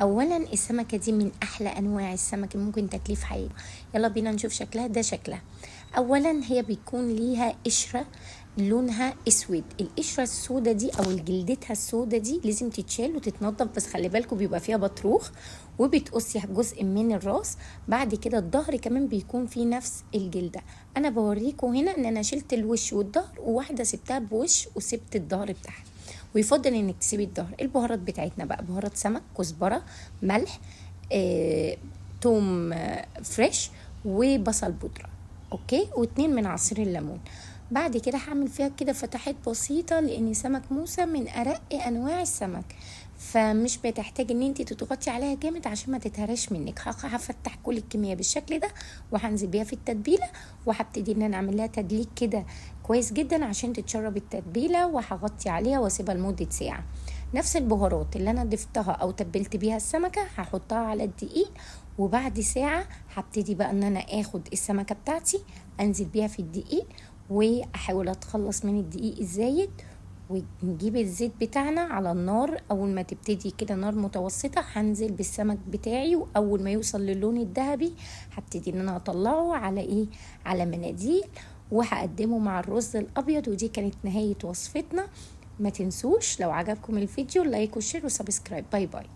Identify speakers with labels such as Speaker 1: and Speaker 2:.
Speaker 1: اولا السمكه دي من احلى انواع السمك اللي ممكن تاكليه في حياتك. يلا بينا نشوف شكلها. ده شكلها. اولا هي بيكون ليها قشره لونها اسود. القشره السوداء دي او جلدتها السوداء دي لازم تتشال وتتنضف، بس خلي بالكم بيبقى فيها بطروخ وبتقصي جزء من الراس. بعد كده الظهر كمان بيكون فيه نفس الجلده. انا بوريكم هنا ان انا شلت الوش والظهر، وواحده سبتها بوش وسبت الظهر بتاعها. ويفضل انك تسيبي الظهر. البهارات بتاعتنا بقى بهارات سمك، كزبره، ملح، توم فريش، وبصل بودره، اوكي، واتنين من عصير الليمون. بعد كده هعمل فيها كده فتحات بسيطه، لان سمك موسى من ارق انواع السمك، فمش بتحتاج ان انت تضغطي عليها جامد عشان ما تتهرش منك. هفتح كل الكميه بالشكل ده، وهنزل بيها في التتبيله، وهبتدي ان انا اعمل لها تدليك كده كويس جدا عشان تتشرب التتبيله، وهغطي عليها واسيبها لمده ساعه. نفس البهارات اللي انا ضفتها او تبلت بيها السمكه هحطها على الدقيق، وبعد ساعه هبتدي بقى ان انا اخد السمكه بتاعتي انزل بيها في الدقيق، واحاول اتخلص من الدقيق الزايد. ونجيب الزيت بتاعنا على النار. اول ما تبتدي كده نار متوسطة هنزل بالسمك بتاعي، واول ما يوصل للون الذهبي هبتدي ان انا اطلعه على على مناديل، وهقدمه مع الرز الابيض. ودي كانت نهاية وصفتنا. ما تنسوش لو عجبكم الفيديو لايك وشير وسبسكرايب. باي باي.